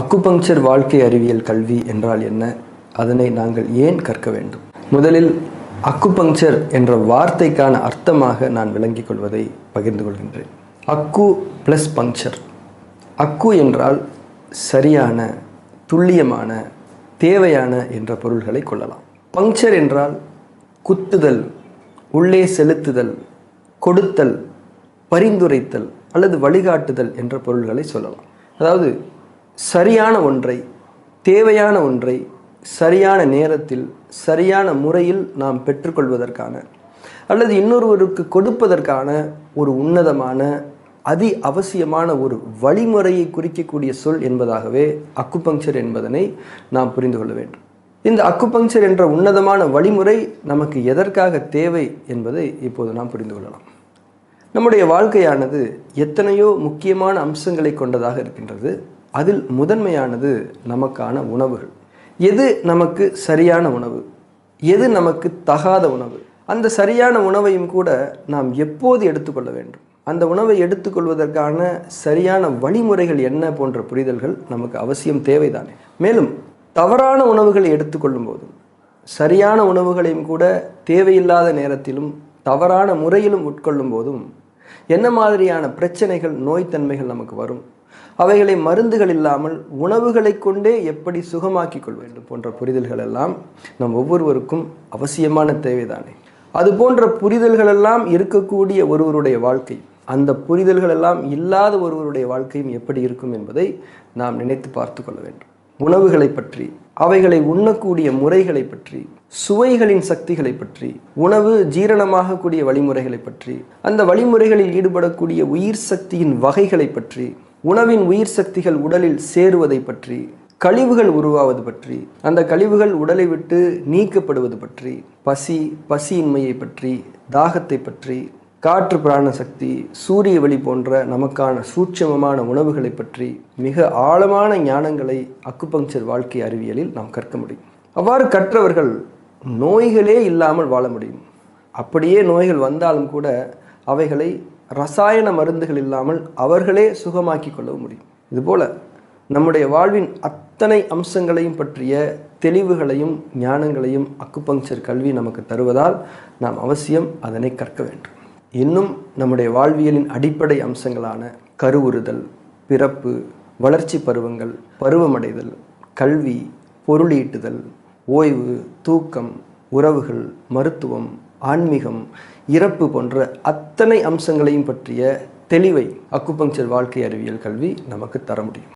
Acupuncture வாழ்க்கை அறிவியல் கல்வி என்றால் என்ன? அதனை நாங்கள் ஏன் கற்க வேண்டும்? முதலில் அக்குபங்க்சர் என்ற வார்த்தைக்கான அர்த்தமாக நான் விளங்கிக் கொள்வதை பகிர்ந்து கொள்கின்றேன். அக்கு ப்ளஸ் பங்க்சர். அக்கு என்றால் சரியான, துல்லியமான, தேவையான என்ற பொருள்களை கொள்ளலாம். பங்க்சர் என்றால் குத்துதல், உள்ளே செலுத்துதல், கொடுத்தல், பரிந்துரைத்தல் அல்லது வழிகாட்டுதல் என்ற பொருள்களை சொல்லலாம். அதாவது சரியான ஒன்றை, தேவையான ஒன்றை சரியான நேரத்தில் சரியான முறையில் நாம் பெற்றுக்கொள்வதற்கான அல்லது இன்னொருவருக்கு கொடுப்பதற்கான ஒரு உன்னதமான அதி அவசியமான ஒரு வழிமுறையை குறிக்கக்கூடிய சொல் என்பதாகவே அக்குபங்க்சர் என்பதனை நாம் புரிந்து கொள்ள வேண்டும். இந்த அக்குபங்க்சர் என்ற உன்னதமான வழிமுறை நமக்கு எதற்காக தேவை என்பதை இப்போது நாம் புரிந்து கொள்ளலாம். நம்முடைய வாழ்க்கையானது எத்தனையோ முக்கியமான அம்சங்களை கொண்டதாக இருக்கின்றது. அதில் முதன்மையானது நமக்கான உணவுகள். எது நமக்கு சரியான உணவு, எது நமக்கு தகாத உணவு, அந்த சரியான உணவையும் கூட நாம் எப்போது எடுத்துக்கொள்ள வேண்டும், அந்த உணவை எடுத்துக்கொள்வதற்கான சரியான வழிமுறைகள் என்ன போன்ற புரிதல்கள் நமக்கு அவசியம் தேவைதானே. மேலும் தவறான உணவுகளை எடுத்துக்கொள்ளும் போதும் சரியான உணவுகளையும் கூட தேவையில்லாத நேரத்திலும் தவறான முறையிலும் உட்கொள்ளும் போதும் என்ன மாதிரியான பிரச்சனைகள், நோய்த்தன்மைகள் நமக்கு வரும், அவைகளை மருந்துகள் இல்லாமல் உணவுகளை கொண்டே எப்படி சுகமாக்கி கொள்ள வேண்டும் போன்ற புரிதல்கள் எல்லாம் நம் ஒவ்வொருவருக்கும் அவசியமான தேவைதானே. அது போன்ற புரிதல்கள் எல்லாம் இருக்கக்கூடிய ஒருவருடைய வாழ்க்கை, அந்த புரிதல்கள் எல்லாம் இல்லாத ஒருவருடைய வாழ்க்கையும் எப்படி இருக்கும் என்பதை நாம் நினைத்து பார்த்து கொள்ள வேண்டும். உணவுகளை பற்றி, அவைகளை உண்ணக்கூடிய முறைகளை பற்றி, சுவைகளின் சக்திகளை பற்றி, உணவு ஜீரணமாகக்கூடிய வழிமுறைகளை பற்றி, அந்த வழிமுறைகளில் ஈடுபடக்கூடிய உயிர் சக்தியின் வகைகளை பற்றி, உணவின் உயிர் சக்திகள் உடலில் சேருவதை பற்றி, கழிவுகள் உருவாவது பற்றி, அந்த கழிவுகள் உடலை விட்டு நீக்கப்படுவது பற்றி, பசியின்மையை பற்றி, தாகத்தை பற்றி, காற்று பிராண சக்தி, சூரிய வெளி போன்ற நமக்கான சூட்சமமான உணவுகளை பற்றி மிக ஆழமான ஞானங்களை அக்குபங்க்சர் வாழ்க்கை அறிவியலில் நாம் கற்க முடியும். அவ்வாறு கற்றவர்கள் நோய்களே இல்லாமல் வாழ முடியும். அப்படியே நோய்கள் வந்தாலும் கூட அவைகளை ரசாயன மருந்துகள் இல்லாமல் அவர்களே சுகமாக்கி கொள்ளவும் முடியும். இதுபோல நம்முடைய வாழ்வின் அத்தனை அம்சங்களையும் பற்றிய தெளிவுகளையும் ஞானங்களையும் அக்குபங்க்சர் கல்வி நமக்கு தருவதால் நாம் அவசியம் அதனை கற்க வேண்டும். இன்னும் நம்முடைய வாழ்வியலின் அடிப்படை அம்சங்களான கருவுறுதல், பிறப்பு, வளர்ச்சி பருவங்கள், பருவமடைதல், கல்வி, பொருளீட்டுதல், ஓய்வு, தூக்கம், உறவுகள், மருத்துவம், ஆன்மீகம், இறப்பு போன்ற அத்தனை அம்சங்களையும் பற்றிய தெளிவை அக்குபங்க்சர் வாழ்க்கை அறிவியல் கல்வி நமக்கு தர முடியும்.